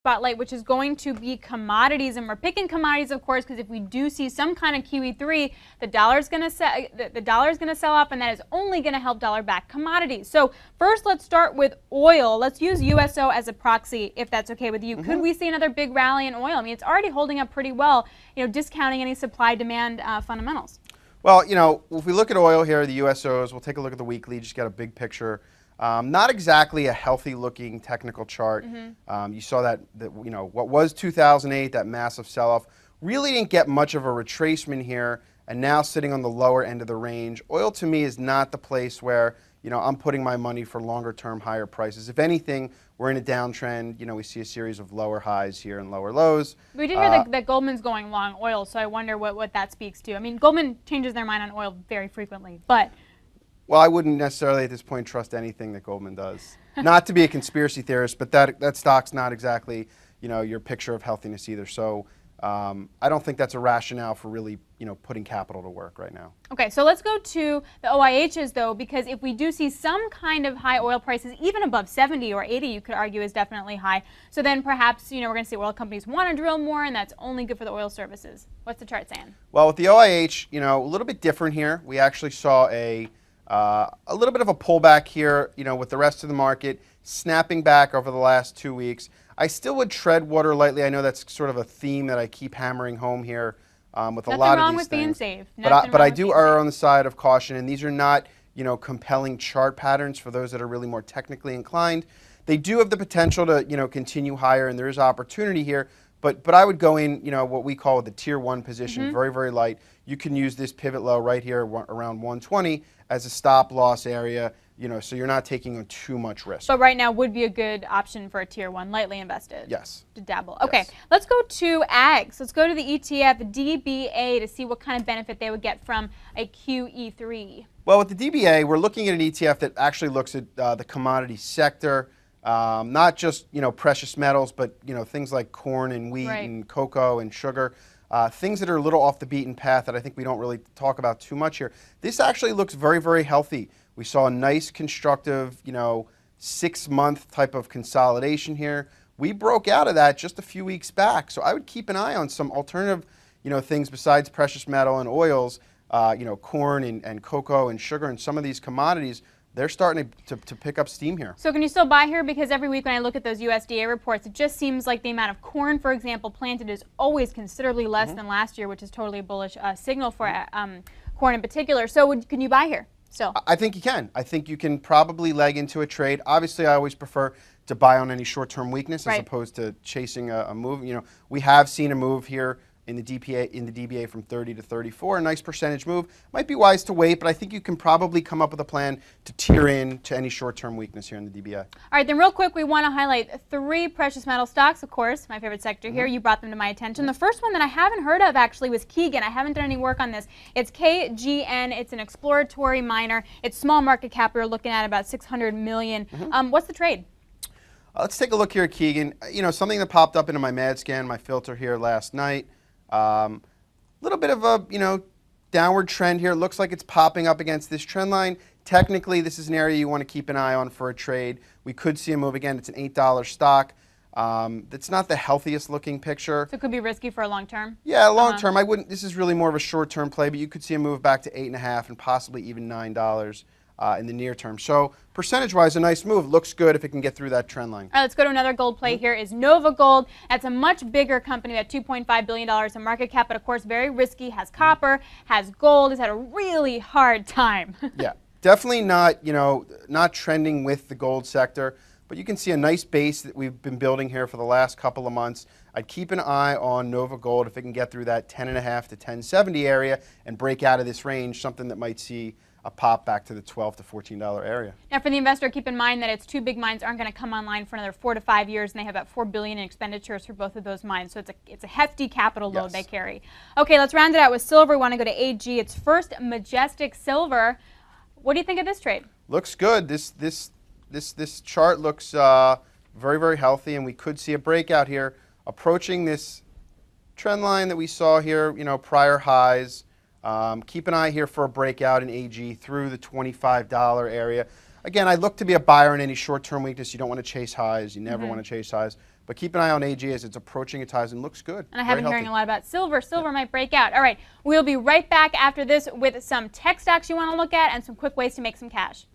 spotlight, which is going to be commodities, and we're picking commodities, of course, because if we do see some kind of QE3, the dollar's going to sell off, and that is only going to help dollar-backed commodities. So first, let's start with oil. Let's use USO as a proxy, if that's okay with you. Could we see another big rally in oil? I mean, it's already holding up pretty well, discounting any supply-demand fundamentals. Well, if we look at oil here, the USOs, we'll take a look at the weekly, just get a big picture. Not exactly a healthy-looking technical chart. You saw that what was 2008, that massive sell-off, really didn't get much of a retracement here, and now sitting on the lower end of the range. Oil, to me, is not the place where I'm putting my money for longer-term higher prices. If anything, we're in a downtrend. We see a series of lower highs here and lower lows. We did hear that Goldman's going long oil, so I wonder what that speaks to. I mean, Goldman changes their mind on oil very frequently, but... Well, I wouldn't necessarily at this point trust anything that Goldman does. Not to be a conspiracy theorist, but that stock's not exactly, your picture of healthiness either. So I don't think that's a rationale for really, putting capital to work right now. Okay, so let's go to the OIHs though, because if we do see some kind of high oil prices, even above 70 or 80, you could argue is definitely high. So then perhaps, we're going to see oil companies want to drill more, and that's only good for the oil services. What's the chart saying? Well, with the OIH, a little bit different here. We actually saw a little bit of a pullback here, with the rest of the market snapping back over the last 2 weeks. I still would tread water lightly. I know that's sort of a theme that I keep hammering home here with a lot of these things. Nothing wrong with being safe. But I do err on the side of caution, and these are not, compelling chart patterns for those that are really more technically inclined. They do have the potential to, continue higher, and there is opportunity here. But I would go in, what we call the tier 1 position, very, very light. You can use this pivot low right here around 120 as a stop loss area, so you're not taking on too much risk. But right now would be a good option for a tier 1, lightly invested. Yes. To dabble. Okay, let's go to ags. Let's go to the ETF, DBA, to see what kind of benefit they would get from a QE3. Well, with the DBA, we're looking at an ETF that actually looks at the commodity sector. Not just precious metals, but things like corn and wheat and cocoa and sugar, things that are a little off the beaten path that I think we don't really talk about too much here. This actually looks very, very healthy. We saw a nice constructive 6-month type of consolidation here. We broke out of that just a few weeks back, so I would keep an eye on some alternative things besides precious metal and oils, corn and cocoa and sugar and some of these commodities. They're starting to pick up steam here. So can you still buy here? Because every week when I look at those USDA reports, it just seems like the amount of corn, for example, planted is always considerably less than last year, which is totally a bullish signal for corn in particular. So can you buy here still? I think you can. I think you can probably leg into a trade. Obviously, I always prefer to buy on any short-term weakness as opposed to chasing a move. We have seen a move here in the DBA from 30 to 34, a nice percentage move. Might be wise to wait, but I think you can probably come up with a plan to tier in to any short-term weakness here in the DBA. All right, then real quick, we want to highlight 3 precious metal stocks, of course, my favorite sector here. You brought them to my attention. The first one that I haven't heard of actually was Keegan. I haven't done any work on this. It's KGN. It's an exploratory miner. It's small market cap. We're looking at about 600 million. What's the trade? Let's take a look here at Keegan. Something that popped up into my mad scan, my filter here last night. Little bit of a, downward trend here. It looks like it's popping up against this trend line. Technically, this is an area you want to keep an eye on for a trade. We could see a move again. It's an $8 stock. It's not the healthiest looking picture. So it could be risky for a long term? Yeah, long term. I wouldn't. This is really more of a short term play, but you could see a move back to $8.50 and possibly even $9 in the near term. So percentage-wise, a nice move. Looks good if it can get through that trend line. All right, let's go to another gold play here is Nova Gold. That's a much bigger company, at $2.5 billion in market cap, but of course very risky, has copper, has gold, has had a really hard time. Yeah, definitely not, not trending with the gold sector, but you can see a nice base that we've been building here for the last couple of months. I'd keep an eye on Nova Gold if it can get through that 10.5 to 10.70 area and break out of this range, something that might see a pop back to the $12 to $14 area. Now, for the investor, keep in mind that its 2 big mines aren't going to come online for another 4 to 5 years, and they have about $4 billion in expenditures for both of those mines. So it's a hefty capital load they carry. Okay, let's round it out with silver. We want to go to AG. It's First Majestic Silver. What do you think of this trade? Looks good. This chart looks very, very healthy, and we could see a breakout here approaching this trend line that we saw here. Prior highs. Keep an eye here for a breakout in AG through the $25 area. Again, I look to be a buyer in any short-term weakness. You don't want to chase highs. You never want to chase highs. But keep an eye on AG as it's approaching its highs and looks good. And I have been hearing a lot about silver. Silver might break out. All right, we'll be right back after this with some tech stocks you want to look at and some quick ways to make some cash.